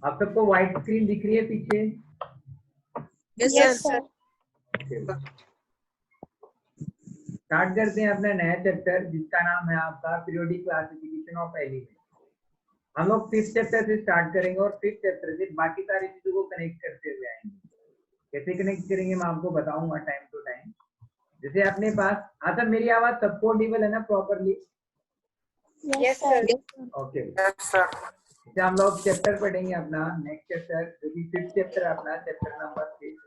आप सबको white screen दिख रही है पीछे? Yes sir. स्टार्ट करते हैं अपना नया चैप्टर जिसका नाम है आपका पीरियोडिक क्लासिफिकेशन ऑफ एलिमेंट। हम लोग 5th चैप्टर से स्टार्ट करेंगे और 5th चैप्टर से बाकी सारी चीजों को कनेक्ट करते हुए आएंगे। कैसे कनेक्ट करेंगे मैं आपको बताऊंगा टाइम टू टाइम। जैसे अपने पास आता मेरी आवाज सबको ऑडिबल है ना प्रॉपरली? Yes sir. ओके अच्छा, हम लोग चैप्टर पढ़ेंगे अपना नेक्स्ट चैप्टर जो कि 5th चैप्टर है अपना, चैप्टर नंबर 6।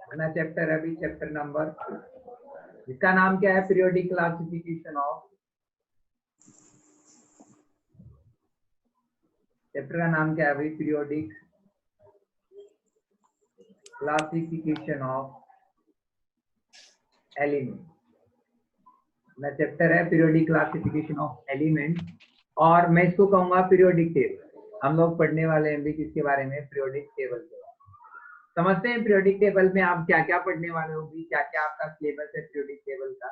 अपना चैप्टर है अभी चैप्टर नंबर जिसका नाम क्या है? Periodic classification of. चैप्टर का नाम क्या है भाई? Periodic classification of element. अपना चैप्टर है पीरियोडिक क्लासिफिकेशन ऑफ एलिमेंट और मैं इसको कहूंगा पीरियोडिक टेबल। हम लोग पढ़ने वाले हैं भी किसके बारे में? पीरियोडिक टेबल के बारे में। समझते हैं पीरियोडिक टेबल में आप क्या क्या पढ़ने वाले हो, क्या क्या आपका सिलेबस है पीरियोडिक टेबल का।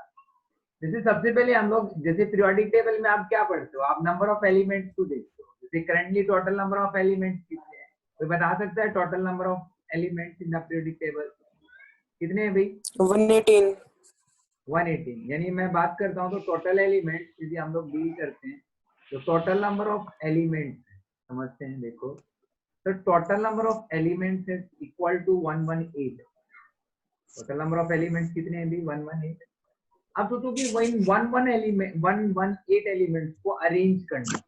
जैसे सबसे पहले हम लोग जैसे पीरियोडिक टेबल में आप क्या पढ़ते हो? आप नंबर ऑफ एलिमेंट्स को देखते हो। जैसे currently total number of elements कितने हैं? कोई बता सकता है total number of elements in the periodic table कितने हैं भाई? 118। 118। यानी मैं बात करता हूँ तो टोटल एलिमेंट्स यदि हम लोग डील करते हैं तो टोटल नंबर ऑफ एलिमेंट्स समझते हैं। देखो तो total number of elements is equal to 118। Total number of elements कितने हैं भी? 118। अब सोचो कि 118 एलिमेंट्स को अरेंज करना,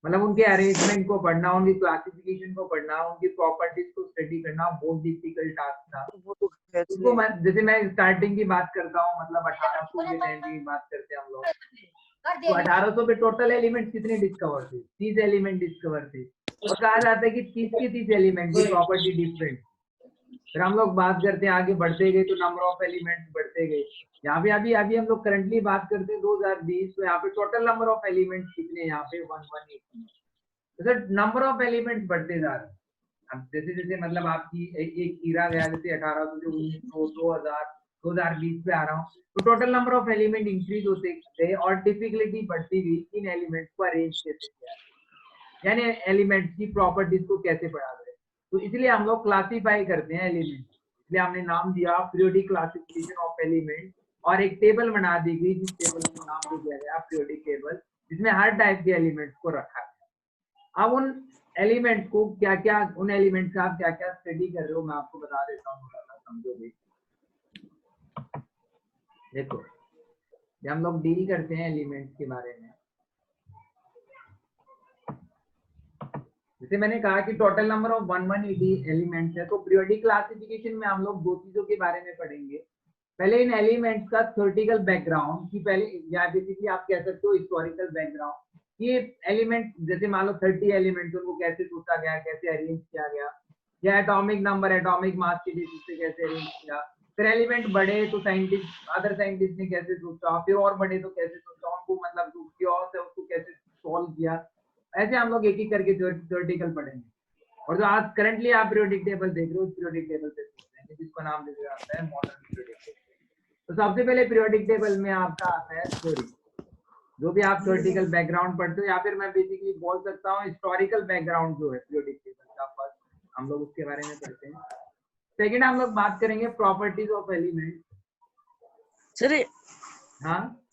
मतलब उनके अरेंजमेंट को पढ़ना, उनकी क्लासिफिकेशन को पढ़ना, उनकी प्रॉपर्टीज को स्टडी करना बहुत डिफिकल्ट टास्क था। उसको मैं जैसे मैं स्टार्टिंग की बात करता हूँ, मतलब 1800 के टाइम की बात करते हैं हम लोग, तो 1800 पे टोटल एलिमेंट कितने डिस्कवर थे? 30 एलिमेंट डिस्कवर थे और कहा जाता है कि 30 के 30 एलिमेंट की प्रॉपर्टी डिफरेंट। फिर हम लोग बात करते हैं आगे बढ़ते गए तो नंबर ऑफ एलिमेंट्स बढ़ते गए। यहाँ पे अभी अभी हम लोग करंटली बात करते हैं 2020, तो यहाँ पे टोटल नंबर ऑफ एलिमेंट्स कितने हैं? यहाँ पे 118। तो सर नंबर ऑफ एलिमेंट्स बढ़ते जा रहे हैं। अब जैसे जैसे मतलब आपकी एक ईरा गया, जैसे 1800 से 1900 2000 2020 पे आ रहा हूँ, तो total number of element increase होते गए और डिफिकल्टी बढ़ती गई इन एलिमेंट्स को अरेंज कैसे किया, यानी एलिमेंट्स की प्रॉपर्टीज को कैसे पढ़ा गए। तो इसलिए हम लोग क्लासीफाई करते हैं एलिमेंट, इसलिए हमने नाम दिया पीरियोडिक क्लासिफिकेशन ऑफ एलिमेंट और एक टेबल बना दी गई जिस टेबल को नाम दे दिया गया पीरियोडिक टेबल, जिसमें हर टाइप के एलिमेंट्स को रखा है। अब उन एलिमेंट को क्या क्या, उन एलिमेंट का आप क्या क्या स्टडी कर रहे हो मैं आपको बता देता हूँ, समझोगे। देखो जब हम लोग डील करते हैं एलिमेंट्स के बारे में, जैसे मैंने कहा कि टोटल नंबर ऑफ 118 एलिमेंट्स है, तो पीरियोडिक क्लासिफिकेशन में हम लोग दो चीजों के बारे में पढ़ेंगे। पहले इन एलिमेंट्स का थ्योरेटिकल बैकग्राउंड की, पहले या बेसिकली आप कह सकते हो हिस्टोरिकल बैकग्राउंड, ये एलिमेंट जैसे मान लो 30 एलिमेंट्स उनको कैसे सोचा गया, कैसे अरेंज किया गया, या एटॉमिक नंबर एटॉमिक मास के बेसिस पे कैसे अरेंज किया। फिर एलिमेंट बढ़े तो साइंटिस्ट अदर साइंटिस्ट ने कैसे सोचा, फिर और बढ़े तो कैसे सोचा, उनको मतलब जो क्योर्स है उसको कैसे सॉल्व किया। ऐसे हम लोग एक एक करके थ्योरेटिकल पढ़ेंगे। और जो आज करंटली आप पीरियोडिक टेबल देख रहे हो, पीरियोडिक टेबल से हैं जिसको नाम दिया जाता है मॉडर्न पीरियोडिक टेबल। तो सबसे पहले पीरियोडिक टेबल में आपका आता है थ्योरी, जो भी आप थ्योरेटिकल बैकग्राउंड पढ़ते हो, या फिर मैं बेसिकली बोल सकता हूँ हिस्टोरिकल बैकग्राउंड जो है पीरियोडिक टेबल का, फर्स्ट हम लोग उसके बारे में पढ़ते हैं। सेकंड हम लोग बात करेंगे प्रॉपर्टीज ऑफ एलिमेंट। सर हाँ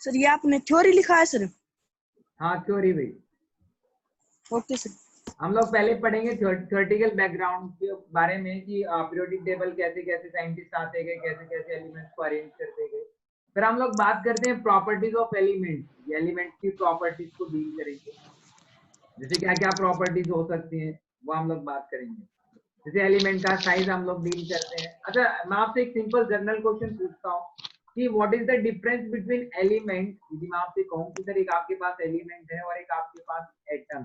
सर ये आपने थ्योरी लिखा है सर? हाँ थ्योरी भाई। Okay sir. हम लोग पहले पढ़ेंगे थ्योरेटिकल बैकग्राउंड के बारे में कि पीरियोडिक टेबल कैसे कैसे साइंटिस्ट आते गए, कैसे कैसे एलिमेंट्स को अरेंज करते गए। फिर हम लोग बात करते हैं प्रॉपर्टीज ऑफ एलिमेंट्स, एलिमेंट्स की प्रॉपर्टीज को डील करेंगे। जैसे क्या क्या प्रॉपर्टीज हो सकती हैं वो हम लोग बात करेंगे। जैसे एलिमेंट का साइज हम लोग डील करते हैं। अच्छा मैं आपसे एक सिंपल जनरल क्वेश्चन पूछता हूँ कि what is the difference between element. यदि मैं आपसे कहूँ कि सर एक आपके पास एलिमेंट है और एक आपके पास एटम,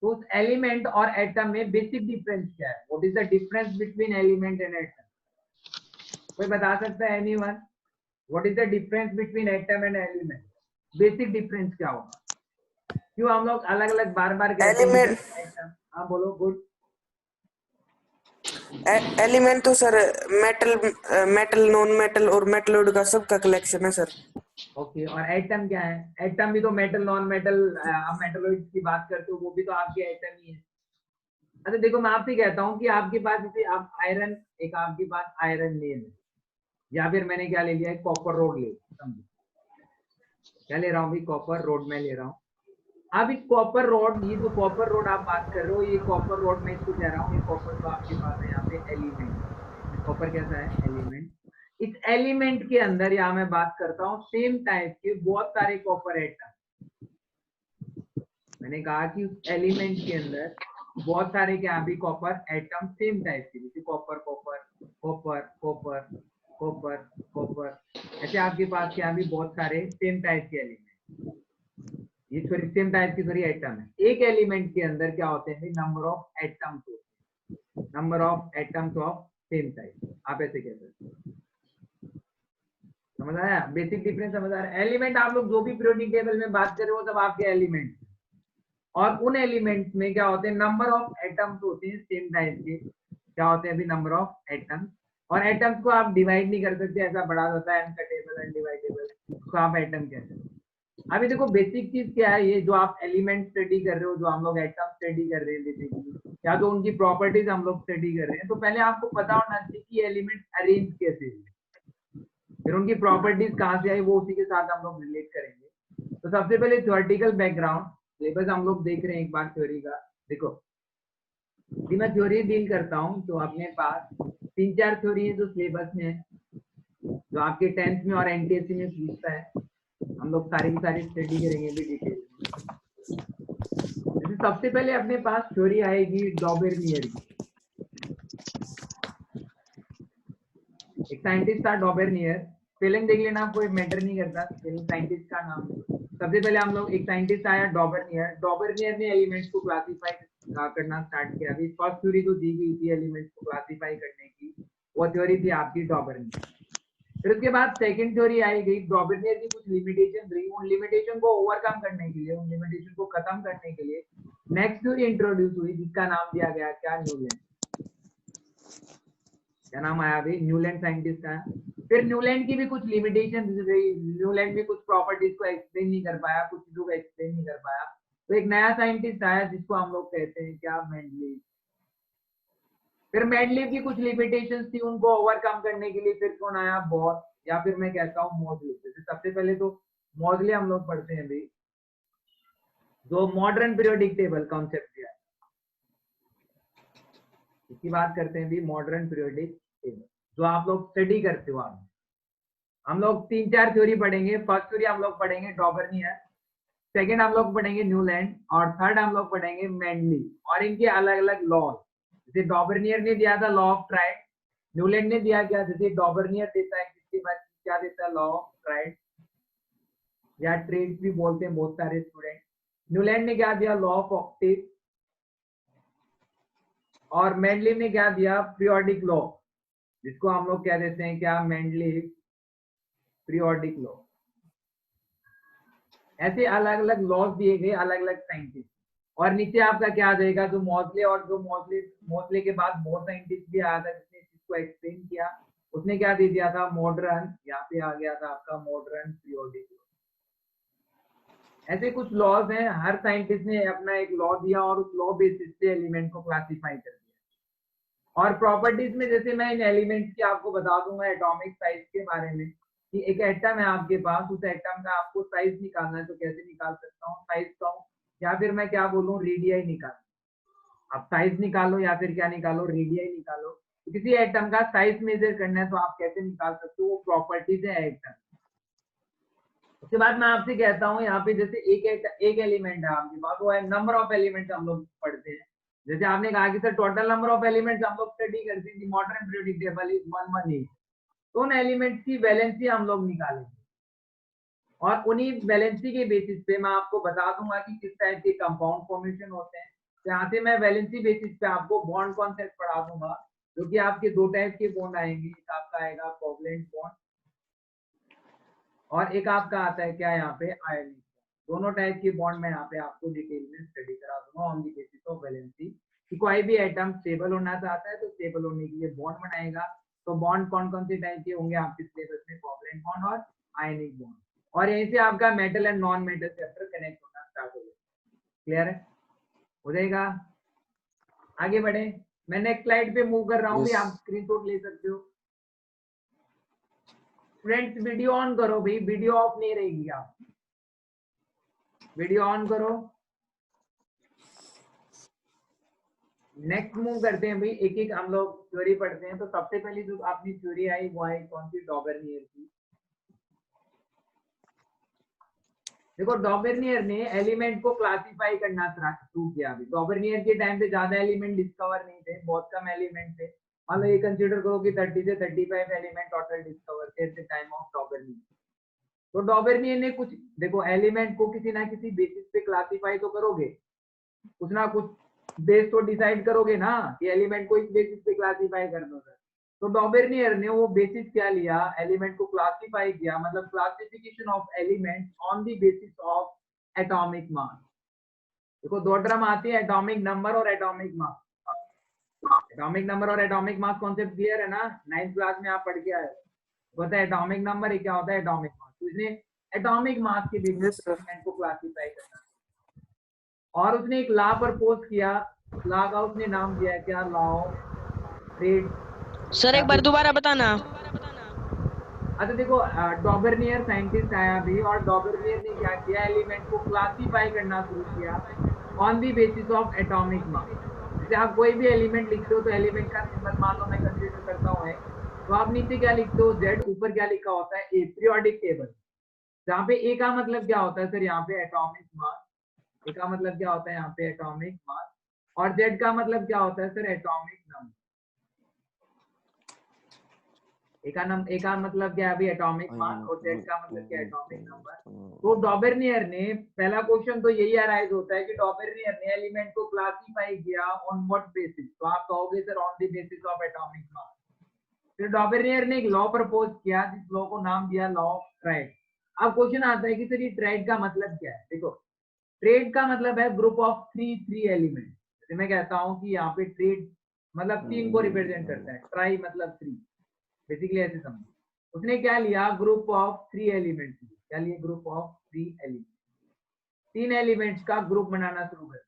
तो उस एलिमेंट और एटम में बेसिक डिफरेंस क्या है? What is the difference between element and atom? कोई बता सकता है anyone? What is the difference between atom and element? Basic difference क्या होगा? क्यों हम लोग अलग अलग बार बार कहते हैं एटम? हाँ बोलो। गुड। एलिमेंट तो सर मेटल नॉन मेटल और मेटलोइड का सबका कलेक्शन है सर। ओके, और एटम क्या है? एटम भी तो मेटल नॉन मेटल, आप मेटलोइड की बात करते हो, वो भी तो आपके एटम ही है। अच्छा देखो, मैं आपसे कहता हूँ कि आपके पास जैसे आप आयरन, एक आपके पास आयरन ले है, या फिर मैंने क्या ले लिया है, कॉपर रोड ले, समझो क्या ले रहा हूँ भाई, कॉपर रोड में ले रहा हूँ। अब इस कॉपर रोड, ये जो कॉपर रोड आप बात कर रहे हो, ये कॉपर रोड में इसको कह रहा हूँ, ये कॉपर तो आपके पास है यहाँ पे एलिमेंट, कॉपर कैसा है, एलिमेंट। इस एलिमेंट के अंदर यहाँ मैं बात करता हूँ सेम टाइप के बहुत सारे कॉपर एटम। मैंने कहा कि उस एलिमेंट के अंदर बहुत सारे क्या भी कॉपर एटम सेम टाइप के, जैसे copper copper copper copper copper copper, ऐसे आपके पास क्या भी बहुत सारे सेम टाइप के एलिमेंट, ये सॉरी सेम टाइप की सॉरी एटम है। एक एलिमेंट के अंदर क्या होते हैं, नंबर ऑफ एटम्स होते हैं, number of atoms of same type, आप ऐसे कह सकते हैं। समझ आया, बेसिक डिफरेंस समझ आ रहा है? एलिमेंट आप लोग जो भी पीरियोडिक टेबल में बात कर रहे हो सब आपके एलिमेंट, और उन एलिमेंट्स में क्या होते हैं, नंबर ऑफ एटम्स होते हैं सेम टाइप के, क्या होते हैं अभी, नंबर ऑफ एटम्स। और एटम्स को आप डिवाइड नहीं कर सकते, ऐसा बड़ा होता है अनकटेबल अनडिवाइडेबल, उसको आप एटम कहते हैं। अभी देखो बेसिक चीज क्या है, ये जो आप एलिमेंट स्टडी कर रहे हो, जो हम लोग एटम स्टडी कर रहे हैं बेसिकली, या तो उनकी प्रॉपर्टीज हम लोग स्टडी कर रहे हैं, तो पहले आपको पता होना चाहिए कि एलिमेंट अरेंज कैसे है, फिर उनकी प्रॉपर्टीज कहाँ से आई, वो उसी के साथ हम लोग रिलेट करेंगे। तो सबसे पहले थ्योरेटिकल बैकग्राउंड, सिलेबस हम लोग देख रहे हैं एक बार थ्योरी का। देखो यदि मैं थ्योरी डील करता हूँ तो अपने पास 3-4 थ्योरी है जो सिलेबस में है, जो आपके 10th में और एनटीएससी में पूछता है, हम लोग सारी की सारी स्टडी करेंगे भी डिटेल में। जैसे सबसे पहले अपने पास थ्योरी आएगी डॉबेर्नियर की। एक साइंटिस्ट था डॉबेर्नियर, स्पेलिंग देख लेना, कोई मैटर नहीं करता, स्पेलिंग साइंटिस्ट का नाम है। सबसे पहले हम लोग, एक साइंटिस्ट आया डॉबेर्नियर, डॉबेर्नियर ने एलिमेंट्स को क्लासिफाई करना स्टार्ट किया। अभी फर्स्ट थ्योरी जो दी गई थी एलिमेंट्स को क्लासिफाई करने की, वो थ्योरी थी आपकी डॉबेर्नियर। फिर उसके बाद सेकंड थ्योरी आई गई, डॉबेर्नियर की कुछ लिमिटेशन रही, उन लिमिटेशन को ओवरकम करने के लिए, उन लिमिटेशन को खत्म करने के लिए नेक्स्ट थ्योरी इंट्रोड्यूस हुई, जिसका नाम दिया गया क्या, न्यूलैंड। क्या नाम आया अभी, न्यूलैंड साइंटिस्ट का। फिर न्यूलैंड की भी कुछ लिमिटेशन रही, न्यूलैंड भी कुछ प्रॉपर्टीज को एक्सप्लेन नहीं कर पाया, कुछ चीजों को एक्सप्लेन नहीं कर पाया, तो एक नया साइंटिस्ट आया जिसको हम लोग कहते हैं क्या, मेंडलीव। फिर मेंडलीव की कुछ लिमिटेशंस थी, उनको ओवरकम करने के लिए फिर कौन आया, बोर, या फिर मैं कहता हूँ मोजले। जैसे सबसे पहले तो मोजले हम लोग पढ़ते हैं भाई, जो मॉडर्न पीरियोडिक टेबल कॉन्सेप्ट दिया, इसकी बात करते हैं भी, मॉडर्न पीरियोडिक टेबल जो आप लोग स्टडी करते हो। आप हम लोग 3-4 थ्योरी पढ़ेंगे। फर्स्ट थ्योरी हम लोग पढ़ेंगे डॉबर्नियर, सेकंड हम लोग पढ़ेंगे न्यूलैंड, और थर्ड हम लोग पढ़ेंगे मेंडली, और इनके अलग अलग लॉ। जैसे डॉबर्नियर ने दिया था लॉ ऑफ ट्राइड, न्यूलैंड ने दिया क्या, जैसे डॉबर्नियर देता है किसके बाद क्या देता है, लॉ ऑफ ट्राइड, या ट्रेड भी बोलते हैं बहुत सारे स्टूडेंट। न्यूलैंड ने क्या दिया, लॉ ऑफ ऑक्टेव, और मेंडलीव ने क्या दिया, पीरियोडिक लॉ, जिसको हम लोग कह देते हैं क्या, मेंडलीव पीरियोडिक लॉ। ऐसे अलग अलग लॉज दिए गए अलग अलग साइंटिस्ट। और नीचे आपका क्या आ जाएगा, जो मॉजले, और जो मॉजले के बाद बहुत साइंटिस्ट भी आया था जिसने इसको एक्सप्लेन किया, उसने क्या दे दिया था, मॉडर्न, यहाँ पे आ गया था आपका मॉडर्न पीरियोडिक लॉ। ऐसे कुछ लॉज हैं, हर साइंटिस्ट ने अपना एक लॉ दिया, और उस लॉ बेसिस पे एलिमेंट को क्लासिफाई कर दिया। और प्रॉपर्टीज में जैसे मैं इन एलिमेंट्स की आपको बता दूंगा एटॉमिक साइज के बारे में, कि एक एटम है आपके पास, उस एटम का आपको साइज निकालना है, तो कैसे निकाल सकता हूँ, साइज का, या फिर मैं क्या बोलूँ, रेडियाई निकाल। आप साइज निकालो या फिर क्या निकालो, रेडियाई निकालो। तो किसी एटम का साइज मेजर करना है तो आप कैसे निकाल सकते हो, वो प्रॉपर्टीज है एटम। उसके बाद मैं आपसे कहता हूँ यहाँ पे, जैसे एक एलिमेंट है आपके पास, वो है नंबर ऑफ एलिमेंट्स हम लोग पढ़ते हैं। जैसे आपने कहा कि sir total number of elements हम लोग स्टडी करते हैं, मॉडर्न पीरियोडिक टेबल इज 118, तो उन एलिमेंट्स की वैलेंसी हम लोग निकालेंगे, और उन्हीं वैलेंसी के बेसिस पे मैं आपको बता दूंगा कि किस टाइप के कंपाउंड फॉर्मेशन होते हैं। तो यहाँ से मैं वैलेंसी बेसिस पे आपको बॉन्ड कॉन्सेप्ट पढ़ा दूंगा, जो कि आपके 2 टाइप के बॉन्ड आएंगे, एक आपका आएगा कोवलेंट बॉन्ड, और एक आपका आता है क्या यहाँ पे, आयनिक। दोनों टाइप के बॉन्ड मैं यहाँ पे आपको डिटेल में स्टडी करा दूंगा on the basis of valency कि कोई भी एटम स्टेबल होना चाहता है तो स्टेबल होने के लिए बॉन्ड बनाएगा। तो बॉन्ड कौन कौन से टाइप के होंगे आपके सिलेबस में? कोवैलेंट बॉन्ड और आयनिक बॉन्ड। और यहीं से आपका metal and non metal chapter connect होना स्टार्ट हो जाएगा। क्लियर है? हो जाएगा। आगे बढ़े, मैं नेक्स्ट स्लाइड पे मूव कर रहा हूँ। आप स्क्रीनशॉट ले सकते हो। फ्रेंड्स वीडियो ऑन करो भाई, वीडियो ऑफ नहीं रहेगी। आप वीडियो ऑन करो। नेक्स्ट मूव करते हैं भाई, एक एक हम लोग थ्योरी पढ़ते हैं। तो सबसे पहले जो अपनी थ्योरी आई वो आई कौन सी? डॉबर्नियर की। देखो डॉबर्नियर ने एलिमेंट को क्लासिफाई करना शुरू किया। अभी डॉबर्नियर के टाइम पे ज्यादा एलिमेंट डिस्कवर नहीं थे, बहुत कम एलिमेंट थे। मान लो ये कंसीडर करो कि 30 से 35 एलिमेंट टोटल डिस्कवर थे एट द टाइम ऑफ डॉबर्नियर। तो डॉबर्नियर ने कुछ, देखो एलिमेंट को किसी ना किसी बेसिस पे क्लासिफाई तो करोगे, कुछ ना कुछ बेस तो डिसाइड करोगे ना कि एलिमेंट को इस बेसिस पे क्लासिफाई कर दो सर। तो डॉबर्नियर ने वो बेसिस क्या लिया? एलिमेंट को क्लासिफाई किया, मतलब classification of element on the basis of atomic mass. देखो दो टर्म आती है, एटॉमिक नंबर और एटॉमिक मास। एटॉमिक नंबर और एटॉमिक मास कॉन्सेप्ट क्लियर है ना? 9th क्लास में आप पढ़ के आए। होता है एटॉमिक नंबर, क्या होता है एटॉमिक मास। तो इसने एटॉमिक मास के बेसिस पे एलिमेंट को क्लासिफाई करना, और उसने एक लॉ प्रपोज किया। लॉ का उसने नाम दिया है क्या? Law of trade. सर एक बार दोबारा बताना। अच्छा देखो, डॉबर्नियर साइंटिस्ट आया अभी, और डॉबर्नियर ने क्या किया? एलिमेंट को क्लासिफाई करना शुरू किया on the basis of atomic mass. जैसे आप कोई भी एलिमेंट लिखते हो तो एलिमेंट का सिंबल मान लो मैं कंसीडर करता हूँ, तो आप नीचे क्या लिखते हो? जेड, ऊपर क्या लिखा होता है? ए, पीरियोडिक टेबल। जहाँ पे ए का मतलब क्या होता है सर? यहाँ पे एटॉमिक मास। ए का मतलब क्या होता है यहाँ पे? Atomic mass. और जेड का मतलब क्या होता है सर? Atomic number. ए का मतलब क्या है अभी? Atomic mass. और जेड का मतलब क्या? Atomic number. तो डॉबर्नियर ने, पहला क्वेश्चन तो यही अराइज होता है कि डॉबर्नियर ने एलिमेंट को क्लासिफाई किया ऑन व्हाट बेसिस? तो आप कहोगे sir on the basis of atomic mass. फिर डॉबर्नियर ने एक लॉ प्रपोज किया, जिस लॉ को नाम दिया लॉ ऑफ ट्रेड। अब क्वेश्चन आता है कि सर ये ट्रेड का मतलब क्या है? देखो ट्रेड का मतलब है ग्रुप ऑफ थ्री एलिमेंट। जैसे मैं कहता हूँ कि यहाँ पे ट्रेड मतलब 3 को रिप्रेजेंट करता है, ट्राई मतलब 3, बेसिकली ऐसे समझो। उसने क्या लिया? Group of 3 element. क्या लिए? Group of 3 element. 3 एलिमेंट्स का ग्रुप बनाना शुरू कर।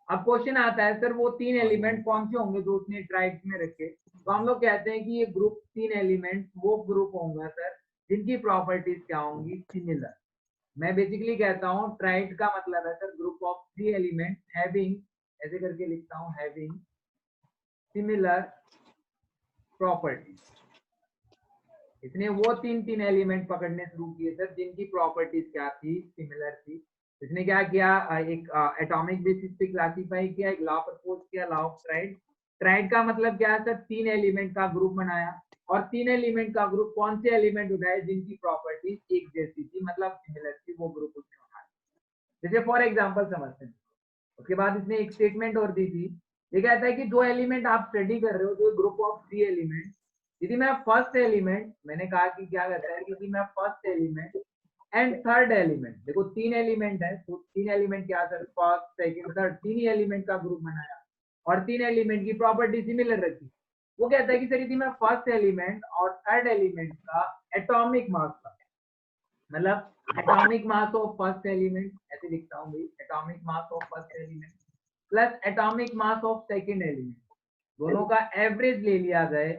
अब क्वेश्चन आता है सर वो 3 एलिमेंट कौन से होंगे जो उसने ट्राइब्स में रखे? तो हम लोग कहते हैं कि ये ग्रुप 3 एलिमेंट वो ग्रुप होंगे सर जिनकी प्रॉपर्टीज क्या होंगी? सिमिलर। मैं बेसिकली कहता हूँ ट्राइड का मतलब है sir group of 3 element having, ऐसे करके लिखता हूँ, हैविंग सिमिलर प्रॉपर्टीज। इसने वो तीन एलिमेंट पकड़ने शुरू किए सर जिनकी प्रॉपर्टीज क्या थी? सिमिलर थी। इसने क्या किया? एक एटॉमिक बेसिस पे क्लासिफाई किया, एक लॉ प्रपोज किया, लॉ ऑफ ट्राइड। ट्राइड का मतलब क्या है सर? 3 एलिमेंट का ग्रुप बनाया, और 3 एलिमेंट का ग्रुप कौन से एलिमेंट उठाए जिनकी प्रॉपर्टीज एक जैसी थी, मतलब सिमिलर थी, वो ग्रुप उसने उठाया। जैसे फॉर एग्जाम्पल समझते हैं। उसके बाद इसने एक स्टेटमेंट और दी थी। ये कहता है कि जो एलिमेंट आप स्टडी कर रहे हो, जो ग्रुप ऑफ 3 एलिमेंट, यदि मैं फर्स्ट एलिमेंट, मैंने कहा कि क्या कहता है कि मैं first element and third element, देखो 3 एलिमेंट है तो 3 एलिमेंट क्या सर? फर्स्ट सेकंड थर्ड 3 ही एलिमेंट का ग्रुप बनाया, और 3 एलिमेंट की प्रॉपर्टी सिमिलर रखी। वो कहता है कि सर यदि मैं फर्स्ट एलिमेंट और थर्ड एलिमेंट का एटॉमिक मास का, मतलब atomic mass of first element, ऐसे लिखता हूँ भाई, atomic mass of first element plus atomic mass of second element, दोनों का एवरेज ले लिया जाए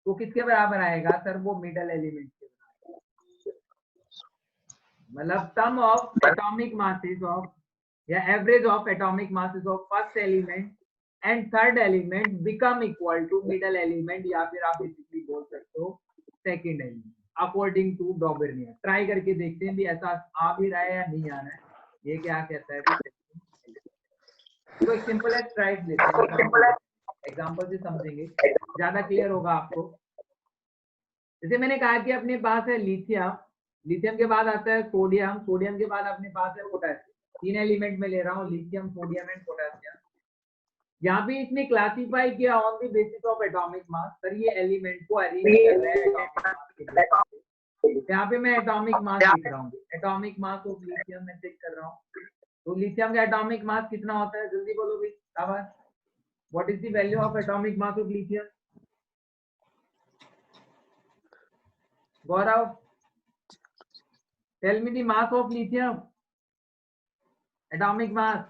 तो किसके बराबर आएगा सर? वो मिडल एलिमेंट के बराबर। मतलब sum of atomic masses of या average of atomic masses of first element and third element become equal to middle element, या फिर आप बेसिकली बोल सकते हो second element, according to Dobereiner. Try करके देखते हैं भी ऐसा आ भी रहा है या नहीं आ रहा है। ये क्या कहता है? तो एक सिंपल है, ट्राई लेते हैं, एग्जांपल से समझेंगे, ज्यादा क्लियर होगा आपको। जैसे मैंने कहा कि अपने पास है लिथियम, लिथियम के बाद आता है सोडियम, सोडियम के बाद अपने पास है पोटेशियम। 3 एलिमेंट में ले रहा हूँ, लिथियम, सोडियम एंड पोटेशियम। यहाँ पे इसने क्लासिफाई किया on the basis of atomic mass. Sir ये एलिमेंट को अरेंज कर रहा है एटॉमिक मास के बेसिस पे। यहाँ पे मैं एटॉमिक मास लिख रहा हूँ, एटॉमिक मास ऑफ लिथियम में चेक कर रहा हूँ। तो लिथियम का एटॉमिक मास कितना होता है? जल्दी बोलो भाई, शाबाश। What is the value of atomic mass of lithium? Gaurav, tell me the mass of lithium. Atomic mass.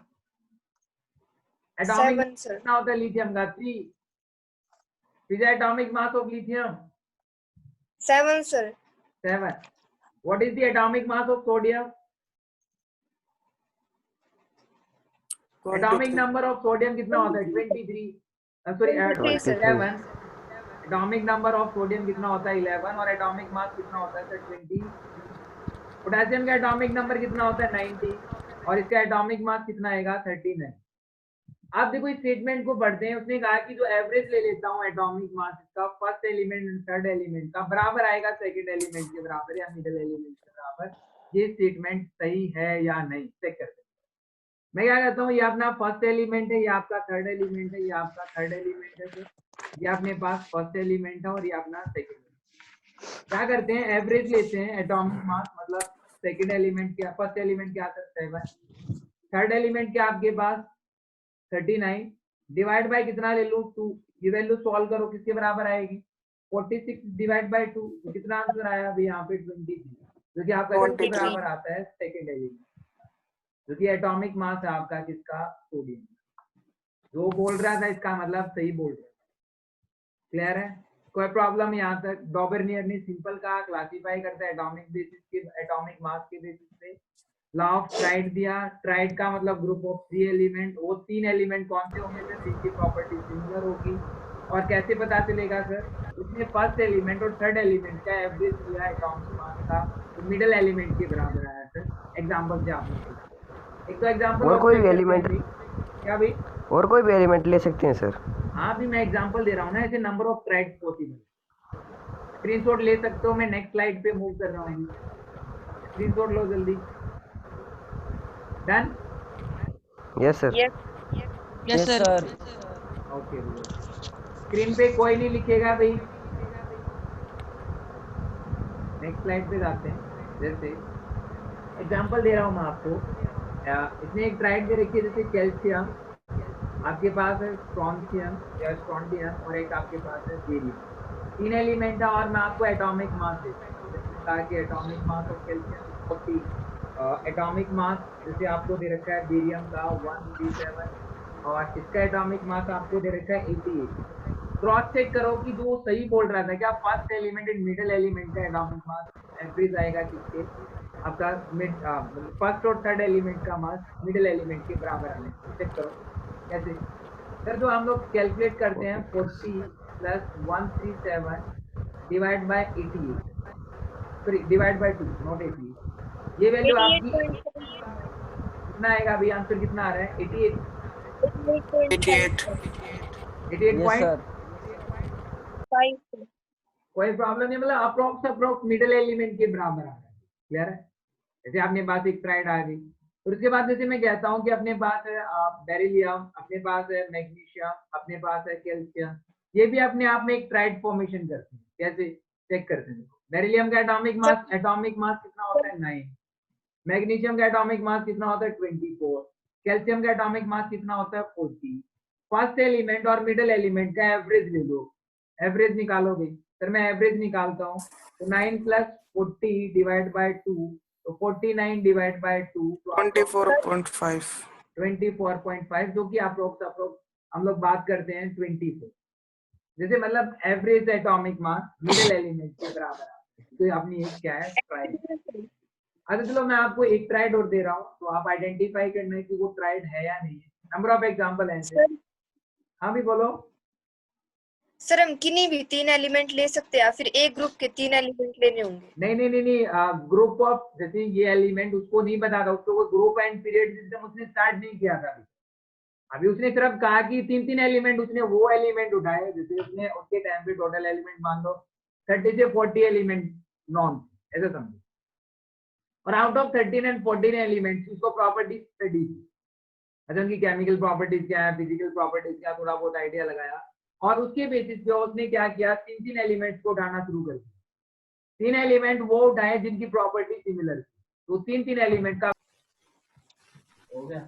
Atomic 7 sir. कितना होता है lithium का? 3. Is atomic mass of lithium? 7 sir. 7. What is the atomic mass of sodium? Atomic number of sodium कितना होता है? 23. Sorry, 23 sir. 11. Atomic number of sodium कितना होता है? 11. और atomic mass कितना होता है सर? 20. पोटेशियम का atomic number कितना होता है? 90. और इसका atomic mass कितना आएगा? 39. आप देखो इस स्टेटमेंट को पढ़ते हैं, उसने कहा कि जो एवरेज ले लेता हूँ एटॉमिक मास का first element and third element का बराबर आएगा सेकंड एलिमेंट के बराबर या मिडिल एलिमेंट के बराबर, ये स्टेटमेंट सही है या नहीं चेक करते हैं। मैं क्या कहता हूँ, ये अपना फर्स्ट एलिमेंट है, ये आपका थर्ड एलिमेंट है, ये आपका थर्ड एलिमेंट है, ये अपने पास फर्स्ट एलिमेंट है और ये अपना सेकेंड। क्या करते हैं, एवरेज लेते हैं एटॉमिक मास, मतलब सेकेंड एलिमेंट क्या, फर्स्ट एलिमेंट क्या आता है 7, थर्ड एलिमेंट क्या आपके पास 39, डिवाइड बाय कितना ले लूं 2, ये वैल्यू सॉल्व करो किसके बराबर आएगी 46 डिवाइड बाय 2, तो कितना आंसर आया अभी यहाँ पे 23, जो कि आपका किसके बराबर आता है सेकंड एलिमेंट, जो कि एटॉमिक मास है आपका किसका सोडियम। जो बोल रहा था इसका मतलब सही बोल रहा है। क्लियर है, कोई प्रॉब्लम यहाँ तक? डॉबर्नियर ने सिंपल कहा, क्लासिफाई करता है एटॉमिक बेसिस के, एटॉमिक मास के बेसिस पे। लॉ ऑफ ट्राइड दिया, ट्राइड का मतलब ग्रुप ऑफ 3 एलिमेंट, वो 3 एलिमेंट कौन से होंगे सर जिनकी प्रॉपर्टी सिमिलर होगी। और कैसे पता चलेगा सर, उसने फर्स्ट एलिमेंट और थर्ड एलिमेंट का एवरेज लिया एटॉमिक मास का, तो मिडिल एलिमेंट के बराबर आया सर। एग्जांपल से आपने एक तो एग्जांपल और कोई भी एलिमेंट, क्या भाई और कोई भी एलिमेंट ले सकते हैं सर? हाँ भी मैं एग्जांपल दे रहा हूँ ना, ऐसे number of triads possible. Screenshot ले सकते हो, मैं नेक्स्ट स्लाइड पे मूव कर रहा हूँ, स्क्रीनशॉट लो जल्दी। Done? Yes sir. Yes sir. Okay, screen पे कोई नहीं लिखेगा भाई। नेक्स्ट स्लाइड पे जाते हैं। जैसे एग्जांपल दे रहा हूँ मैं आपको, इसने एक ट्राइड दे रखी है, जैसे कैल्शियम आपके पास है, स्ट्रोंशियम या स्ट्रोंडियम, और एक आपके पास है बेरियम। 3 एलिमेंट है और मैं आपको एटॉमिक मास देता हूँ। कहा कि atomic mass of calcium 40, atomic mass जैसे आपको दे रखा है बेरियम का 137, और इसका एटॉमिक मास आपको दे रखा है 88। क्रॉस चेक करो कि जो सही बोल रहा था, क्या first element and middle element का एटॉमिक मास एवरेज आएगा किसके, आपका मिड फर्स्ट और थर्ड एलिमेंट का मास मिडिल एलिमेंट के बराबर आने। चेक करो कैसे सर, जो हम लोग कैलकुलेट करते हैं 40 plus 137 divide by 88, sorry divide by 2 not 88, ये वैल्यू आपकी कितना आएगा अभी, आंसर कितना आ रहा है 88 पॉइंट। कोई प्रॉब्लम नहीं, मतलब अप्रोक्स मिडिल एलिमेंट के बराबर आ रहा है। क्लियर है, जैसे आपने पास एक ट्राइड आ गई, और उसके बाद जैसे मैं कहता हूँ कि अपने पास है बेरिलियम, अपने पास है मैग्नीशियम, अपने पास है कैल्शियम, ये भी अपने आप में एक ट्राइड फॉर्मेशन करते हैं। कैसे चेक करते हैं, बेरिलियम का एटॉमिक मास कितना होता है 9, मैग्नीशियम का एटॉमिक मास कितना होता है 24, कैल्शियम का एटॉमिक मास कितना होता है 40। फर्स्ट एलिमेंट और मिडिल एलिमेंट का एवरेज ले लो, एवरेज निकालोगे सर, मैं एवरेज निकालता हूँ, तो 9 प्लस 40 डिवाइड बाय 2, तो 49 डिवाइड बाय 2 24.5, जो कि अप्रोक्स हम लोग बात करते हैं 24। जैसे मतलब average atomic mass middle element के बराबर है, तो आपने ये क्या है ट्राइड। अच्छा चलो मैं आपको एक ट्राइड और दे रहा हूँ, तो आप आइडेंटिफाई करना है कि वो ट्राइड है या नहीं है। नंबर ऑफ एग्जांपल है। हाँ भी बोलो सर, हम किन्हीं भी 3 एलिमेंट ले सकते हैं या फिर एक ग्रुप के 3 एलिमेंट लेने होंगे? नहीं, ग्रुप ऑफ, जैसे ये एलिमेंट उसको नहीं बता था, उसको ग्रुप एंड पीरियड सिस्टम उसने स्टार्ट नहीं किया था अभी उसने सिर्फ कहा कि 3 एलिमेंट, उसने वो एलिमेंट उठाए, जैसे उसने उसके टाइम पे टोटल एलिमेंट मान लो 30 से 40 एलिमेंट नॉन, ऐसा समझो, और आउट ऑफ 13 एंड 14 एलिमेंट्स उसको प्रॉपर्टीज स्टडी की। अच्छा उनकी केमिकल प्रॉपर्टीज क्या है, फिजिकल प्रॉपर्टीज क्या, थोड़ा बहुत आइडिया लगाया, और उसके बेसिस पे उसने क्या किया, 3 एलिमेंट्स को उठाना शुरू कर दिया। 3 एलिमेंट वो उठाए जिनकी प्रॉपर्टी सिमिलर थी, तो 3 एलिमेंट का हो गया।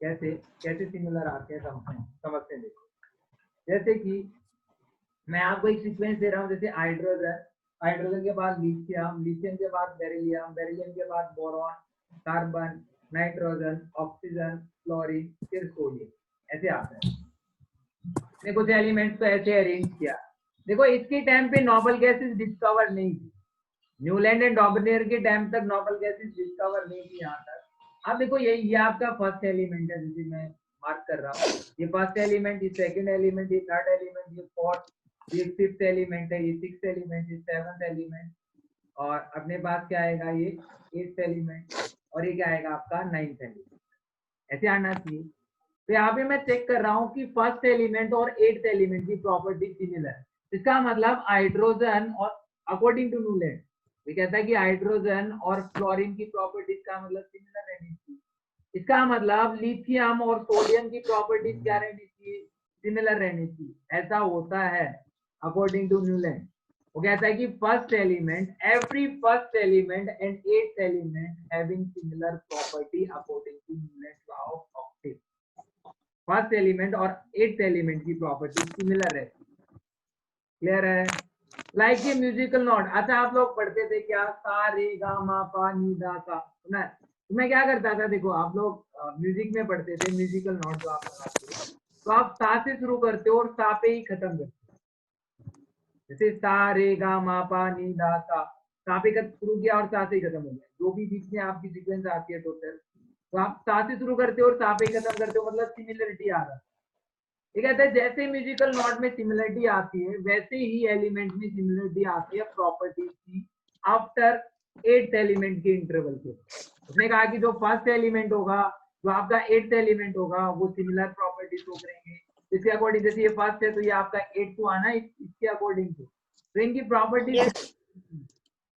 कैसे कैसे सिमिलर आते हैं समझते हैं। देखो जैसे कि मैं आपको एक सीक्वेंस दे रहा हूँ, जैसे हाइड्रोजन के बाद लिथियम, लिथियम के बाद बेरिलियम, बेरिलियम के बाद boron, carbon, nitrogen, oxygen, fluorine, फिर सोडियम, ऐसे आता है। ने कुछ एलिमेंट्स को ऐसे अरेंज किया। देखो इसके टाइम पे नोबल गैसेस डिस्कवर नहीं थी, न्यूलैंड एंड डॉबनेयर के टाइम तक नोबल गैसेस डिस्कवर नहीं थी यहाँ तक। अब देखो ये आपका फर्स्ट एलिमेंट है, जिसे मैं मार्क कर रहा हूँ, ये फर्स्ट एलिमेंट, ये सेकंड एलिमेंट, ये थर्ड एलिमेंट, ये फोर्थ, ये फिफ्थ एलिमेंट है, ये सिक्स्थ एलिमेंट, ये सेवंथ एलिमेंट, और अपने पास क्या आएगा ये एट्थ एलिमेंट, और ये क्या आएगा आपका नाइन्थ एलिमेंट, ऐसे आना चाहिए। तो यहाँ पे मैं चेक कर रहा हूँ कि फर्स्ट एलिमेंट और एट्थ एलिमेंट की प्रॉपर्टी सिमिलर है। इसका मतलब हाइड्रोजन और अकॉर्डिंग टू न्यूलैंड ये कहता है कि हाइड्रोजन और फ्लोरीन की प्रॉपर्टीज का मतलब सिमिलर रहनी चाहिए। इसका मतलब लिथियम और सोडियम की प्रॉपर्टीज क्या रहनी चाहिए, सिमिलर रहनी चाहिए। ऐसा होता है अकॉर्डिंग टू न्यूलैंड। वो कहता है कि first element, every first element and eighth element having similar property according to Newland law of octave. First element और एट्थ एलिमेंट की प्रॉपर्टी सिमिलर रहती है। क्लियर है? लाइक ये म्यूजिकल नोट, अच्छा आप लोग पढ़ते थे क्या, सा रे गा मा पा नी दा सा, सुना है? तो मैं क्या करता था, देखो आप लोग म्यूजिक में पढ़ते थे म्यूजिकल नोट जो आप लगाते हो, तो आप सा से शुरू करते हो और सा पे ही खत्म करते हो। जैसे सा रे गा मा पा नी दा सा पे शुरू किया और सा से ही खत्म हो गया। जो भी बीच में आपकी सीक्वेंस आती है टोटल, तो आप सा से शुरू करते हो और सा पे ही खत्म करते हो, मतलब सिमिलरिटी आ रहा है। ये कहते हैं जैसे म्यूजिकल नोट में सिमिलरिटी आती है वैसे ही एलिमेंट में सिमिलरिटी आती है प्रॉपर्टीज की आफ्टर एट्थ एलिमेंट के इंटरवल के। उसने कहा कि जो फर्स्ट एलिमेंट होगा, जो आपका एट्थ एलिमेंट होगा, वो सिमिलर प्रॉपर्टीज शो करेंगे। इसके अकॉर्डिंग, जैसे ये फर्स्ट है तो ये आपका एट को आना इसके अकॉर्डिंग तो इनकी प्रॉपर्टीज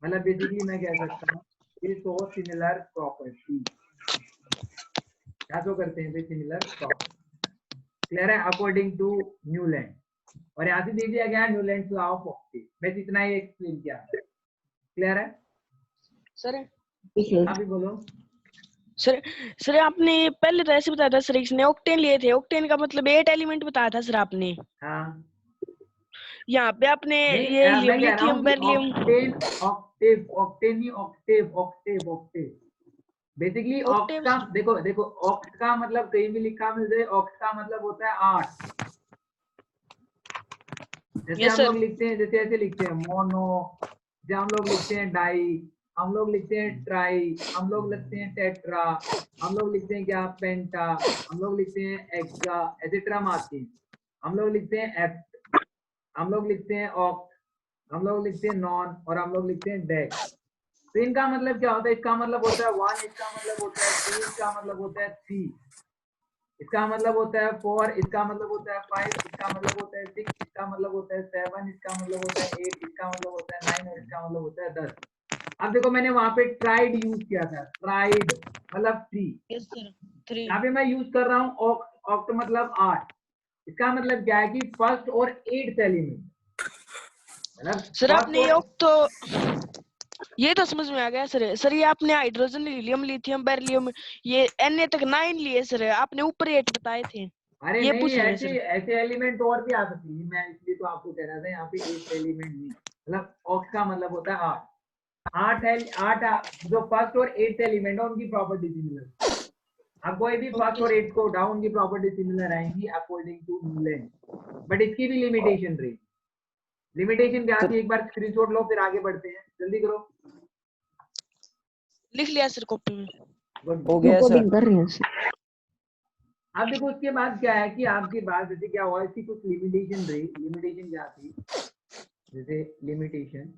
मतलब बेसिकली मैं कह सकता हूँ ये शो सिमिलर प्रॉपर्टी, क्या शो करते हैं सिमिलर प्रॉपर्टी। क्लियर है? अकॉर्डिंग टू न्यूलैंड, और यहाँ से दे दिया गया न्यूलैंड लॉ ऑफ ऑक्टेव। बस इतना ही एक्सप्लेन किया। क्लियर है सर? अभी बोलो। सर आपने पहले तो ऐसे बताया था सर, इसने ऑक्टेन लिए थे, ऑक्टेन का मतलब 8 एलिमेंट बताया था सर आपने। हाँ यहाँ पे आपने नहीं, ये मैं कह रहा लिथियम हूँ बेरिलियम, ऑक्टेन नहीं ऑक्टेव। बेसिकली ऑक्ट ऑक्टेव का देखो ऑक्ट का मतलब कहीं भी लिखा मिल जाए, ऑक्ट का मतलब होता है 8। जैसे हम लोग लिखते हैं, जैसे ऐसे लिखते हैं मोनो, जैसे हम लोग लिखते हैं डाई, हम लोग लिखते हैं ट्राई, हम लोग लिखते हैं टेट्रा, हम लोग लिखते हैं क्या पेंटा, हम लोग लिखते हैं एक्सा, ऐसे टर्म आती है। हम लोग लिखते हैं एप्ट, हम लोग लिखते हैं ऑक्ट, हम लोग लिखते हैं नॉन, और हम लोग लिखते हैं डेक। तो इनका मतलब क्या होता है? इसका मतलब होता है 1, इसका मतलब होता है 2, इसका मतलब होता है 3, इसका मतलब होता है 4, इसका मतलब होता है 5, इसका मतलब होता है 6, इसका मतलब होता है 7, इसका मतलब होता है 8, इसका मतलब होता है 9, और इसका मतलब होता है 10। अब देखो मैंने वहां पे ट्राइड यूज किया था, ट्राइड मतलब 3। यहाँ पे मैं यूज कर रहा हूँ ऑक्ट, ऑक्ट मतलब 8। इसका मतलब क्या है कि फर्स्ट और एट्थ एलिमेंट, मतलब सर आपने ये तो समझ में आ गया सर। ये आपने हाइड्रोजन, हीलियम, लिथियम, बेरिलियम, ये Na तक 9 लिए सर, आपने ऊपर 8 बताए थे। अरे ये नहीं, पूछ रहे ऐसे सर। ऐसे एलिमेंट और भी आ सकती है, मैं इसलिए तो आपको कह रहा था यहाँ पे एक एलिमेंट नहीं, मतलब ऑक्ट का मतलब होता है 8 है 8। जो फर्स्ट और एट्थ एलिमेंट है उनकी प्रॉपर्टी सिमिलर। अब कोई भी फर्स्ट और एट्थ को उठाओ, उनकी प्रॉपर्टी सिमिलर आएंगी अकॉर्डिंग टू न्यूलैंड। बट इसकी भी लिमिटेशन रही। लिमिटेशन क्या थी, एक बार स्क्रीनशॉट लो फिर आगे बढ़ते हैं, जल्दी करो। लिख लिया सर कॉपी में। हो गया सर। अब देखो उसके बाद क्या है कि आपके पास जैसे क्या हुआ, इसकी कुछ लिमिटेशन रही। लिमिटेशन क्या थी, जैसे लिमिटेशन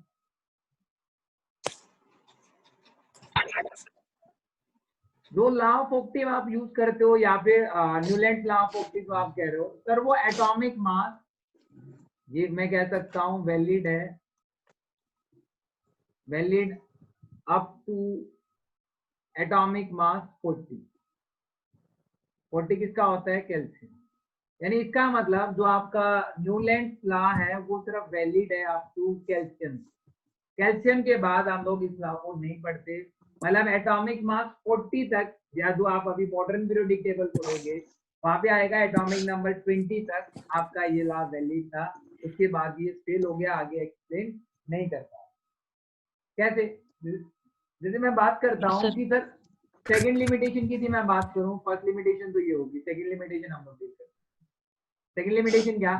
जो लॉ ऑफ ऑक्टेव आप यूज करते हो या फिर न्यूलैंड लॉ ऑफ ऑक्टेव आप कह रहे हो सर, वो एटॉमिक मास, ये मैं कह सकता हूं वैलिड है, valid up to atomic mass 40। 40 किसका होता है? कैल्शियम। यानी इसका मतलब जो आपका न्यूलैंड लॉ है वो सिर्फ वैलिड है अप टू कैल्शियम। कैल्शियम के बाद हम लोग इस लॉ को नहीं पढ़ते। मतलब एटॉमिक मास 40 तक, या जो आप अभी मॉडर्न पीरियोडिक टेबल पढ़ोगे वहां पे आएगा एटॉमिक नंबर 20 तक आपका ये लॉ वैलिड था, उसके बाद ये फेल हो गया, आगे एक्सप्लेन नहीं कर पाया। कैसे? जैसे मैं बात करता हूँ कि सर सेकंड लिमिटेशन की थी, मैं बात करूँ, फर्स्ट लिमिटेशन तो ये होगी, सेकंड लिमिटेशन हम लोग देख सकते हैं। सेकंड लिमिटेशन क्या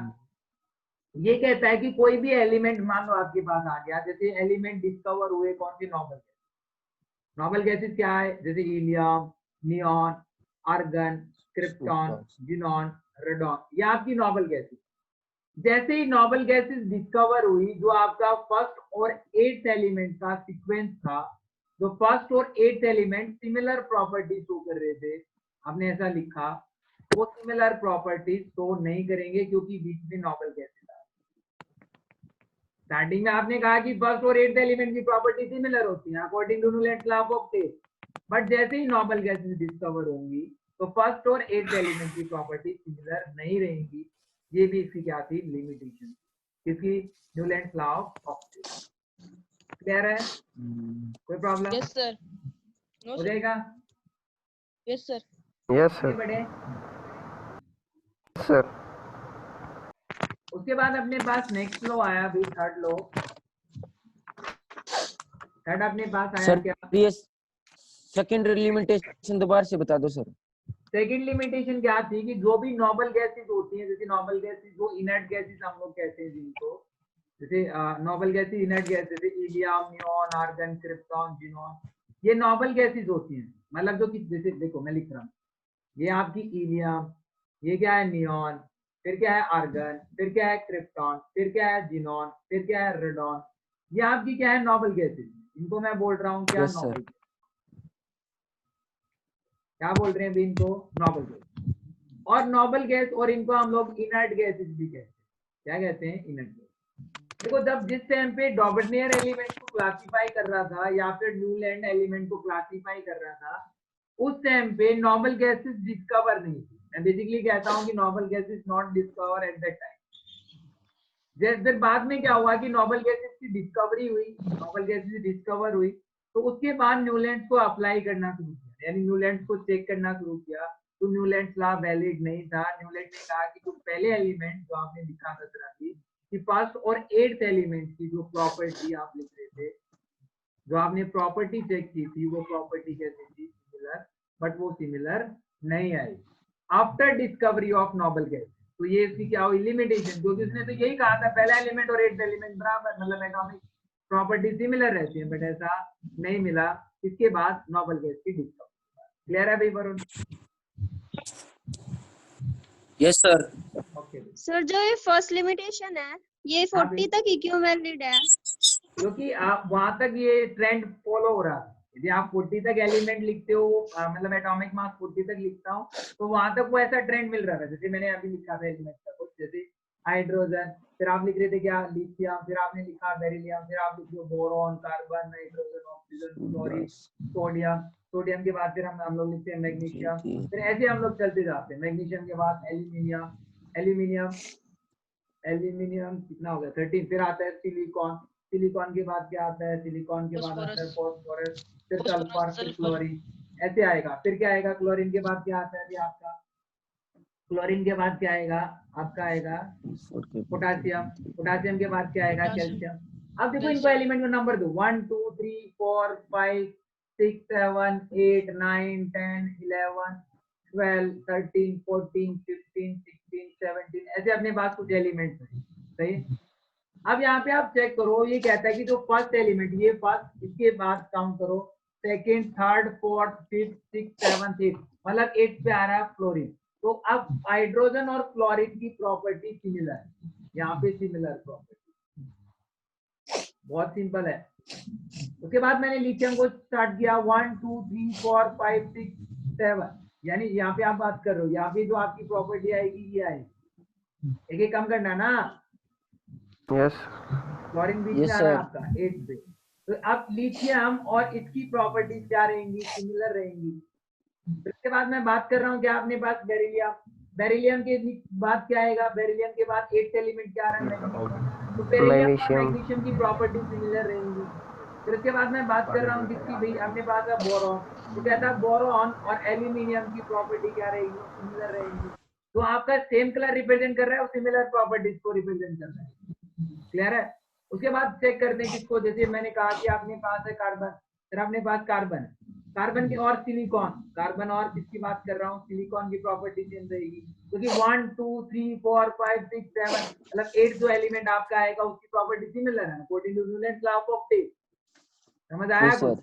ये कहता है कि कोई भी एलिमेंट मान लो आपके पास आ गया, जैसे एलिमेंट डिस्कवर हुए कौन सी नॉर्मल नॉर्मल गैसेस क्या है, जैसे helium, neon, argon, krypton, xenon, radon, ये आपकी नॉर्मल गैसेस। जैसे ही नॉर्मल गैसेस डिस्कवर हुई, जो आपका फर्स्ट और 8th एलिमेंट का सीक्वेंस था, जो फर्स्ट और 8th element similar property show कर रहे थे, आपने ऐसा लिखा, वो सिमिलर प्रॉपर्टी शो नहीं करेंगे क्योंकि बीच में नॉर्मल गैसेस। स्टार्टिंग में आपने कहा कि फर्स्ट और 8th एलिमेंट की प्रॉपर्टी सिमिलर होती है according to Newlands law of test, but जैसे ही नॉर्मल गैसेस डिस्कवर होंगी तो फर्स्ट और 8th एलिमेंट की प्रॉपर्टी सिमिलर नहीं रहेंगी। ये भी इसकी क्या थी? लिमिटेशन, इसकी Newlands law of test. Clear है? कोई प्रॉब्लम? Yes sir. हो जाएगा? Yes sir. यस आगे बढ़े। सर। उसके बाद अपने पास नेक्स्ट लो आया, अभी थर्ड लो। थर्ड अपने पास आया सर क्या? ये सेकंड लिमिटेशन दोबारा से बता दो सर। सेकंड लिमिटेशन क्या थी कि जो भी नॉर्मल गैसेस होती हैं, जैसे नॉर्मल गैसेस जो इनर्ट गैसेस हम लोग कहते हैं जिनको, जैसे नॉर्मल गैसेस इनर्ट गैस, जैसे helium, neon, argon, krypton, xenon, ये नॉर्मल गैसेस होती हैं। मतलब जो कि जैसे देखो मैं लिख रहा हूँ, ये आपकी हीलियम, ये क्या है? नियॉन, फिर क्या है? आर्गन, फिर क्या है? क्रिप्टॉन, फिर क्या है? जिनॉन, फिर क्या है? रेडॉन। ये आपकी क्या है? Normal gases. इनको मैं बोल रहा हूँ क्या? Yes, sir. नॉर्मल। क्या बोल रहे हैं अभी इनको? Normal gas. और नॉर्मल गैस और इनको हम लोग इनर्ट गैसेस भी कहते हैं। क्या कहते हैं? Inert gas. देखो जब जिस टाइम पे डॉबर्नियर एलिमेंट को क्लासिफाई कर रहा था या फिर न्यूलैंड एलिमेंट को क्लासिफाई कर रहा था, उस टाइम पे नॉर्मल गैसेस डिस्कवर नहीं थी। मैं बेसिकली कहता हूँ कि normal gases not discover at that time. फिर बाद में क्या हुआ कि नॉर्मल गैसेस की डिस्कवरी हुई, नॉर्मल गैसेस डिस्कवर हुई, तो उसके बाद न्यूलैंड्स को अप्लाई करना शुरू किया, यानी न्यूलैंड्स को चेक करना शुरू किया, तो न्यूलैंड्स लॉ वैलिड नहीं था। न्यूलैंड ने कहा कि जो पहले एलिमेंट जो आपने लिखा था तरह की कि फर्स्ट और 8th एलिमेंट की जो प्रॉपर्टी आप लिख रहे थे, जो आपने प्रॉपर्टी चेक की थी, वो प्रॉपर्टी कैसी थी? सिमिलर, बट वो सिमिलर नहीं आई after discovery of normal gas. तो ये इसकी क्या हुई? लिमिटेशन, क्योंकि उसने तो यही कहा था पहला एलिमेंट और 8th एलिमेंट बराबर, मतलब एटॉमिक प्रॉपर्टी सिमिलर रहती है, बट ऐसा नहीं मिला। इसके बाद नॉर्मल गैस की डिस्कवरी। क्लियर है भाई Varun? Yes sir. Okay sir जो ये फर्स्ट लिमिटेशन है ये 40 तक ही क्यों वैलिड है? क्योंकि आप वहां तक ये ट्रेंड फॉलो हो रहा है। यदि आप 40 तक एलिमेंट लिखते हो, मतलब एटॉमिक मास 40 तक लिखता हूँ, तो वहां तक वो ऐसा ट्रेंड मिल रहा है। जैसे मैंने अभी लिखा था एलिमेंट का कुछ, जैसे हाइड्रोजन, फिर आप लिख रहे थे क्या? लिथियम, फिर आपने लिखा बेरिलियम, फिर आप लिख रहे हो boron, carbon, nitrogen, oxygen, chlorine, sodium. Sodium के बाद फिर हम लोग लिखते हैं मैग्नीशियम, फिर ऐसे हम लोग चलते जाते हैं। मैग्नीशियम के बाद एल्यूमिनियम, एल्यूमिनियम एल्यूमिनियम कितना हो गया? 13। फिर आता है सिलिकॉन, सिलिकॉन के बाद क्या आता है? सिलिकॉन के बाद आता है फास्फोरस, फिर सल्फर, फिर क्लोरीन, ऐसे आएगा। फिर क्या आएगा? क्लोरीन के बाद क्या आता है अभी आपका? क्लोरीन के बाद क्या आएगा? आपका आएगा पोटासियम, पोटासियम के बाद क्या आएगा? कैल्शियम। अब देखो इनको एलिमेंट का नंबर दो, 1 2 3 4 5 6 7 8 9 10 11 12 13 14 15 16 17, ऐसे अपने पास कुछ एलिमेंट्स हैं। सही। अब यहाँ पे आप चेक करो, ये कहता है कि जो फर्स्ट एलिमेंट, ये फर्स्ट, इसके बाद काउंट करो second, third, fourth, fifth, six, seventh, eight, मतलब 8 पे आ रहा है क्लोरीन। तो अब हाइड्रोजन और क्लोरीन की प्रॉपर्टी सिमिलर है, यहाँ पे सिमिलर प्रॉपर्टी, बहुत सिंपल है। उसके बाद मैंने लिथियम को स्टार्ट किया 1 2 3 4 5 6 7, यानी यहाँ पे आप बात कर रहे हो, यहाँ पे जो आपकी प्रॉपर्टी आएगी ये आएगी। एक एक कम करना ना। यस। क्लोरीन बीच में आ रहा है आपका 8 पे, तो अब लिथियम और इसकी प्रॉपर्टीज क्या रहेंगी? सिमिलर रहेंगी। इसके बाद मैं बात कर रहा हूँ क्या अपने पास? बेरिलियम, बेरिलियम के बाद क्या आएगा? बेरिलियम के बाद 8th एलिमेंट क्या आ रहा है? मैग्नीशियम। तो बेरिलियम और मैग्नीशियम की प्रॉपर्टी सिमिलर रहेंगी। फिर उसके बाद मैं बात कर रहा हूँ किसकी, भाई अपने पास है बोरॉन, तो कहता है बोरॉन और एल्यूमिनियम की प्रॉपर्टी क्या रहेगी, सिमिलर रहेगी। तो आपका सेम कलर रिप्रेजेंट कर रहा है और सिमिलर प्रॉपर्टीज को रिप्रेजेंट कर रहा है। क्लियर है? उसके बाद चेक करते हैं किसको, जैसे मैंने कहा कि आपने पास है कार्बन, फिर अपने पास कार्बन, कार्बन की और सिलिकॉन, कार्बन और किसकी बात कर रहा हूँ, सिलिकॉन की प्रॉपर्टी सेम रहेगी, क्योंकि 1 2 3 4 5 6 7 मतलब 8 जो एलिमेंट आपका आएगा उसकी प्रॉपर्टी सिमिलर है according to Newton's law of octave. समझ आया यस कुछ? सर,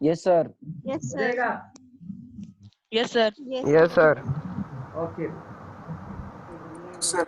यस सर, यस हो सर, जाएगा? Yes sir. Yes yes sir. Okay sir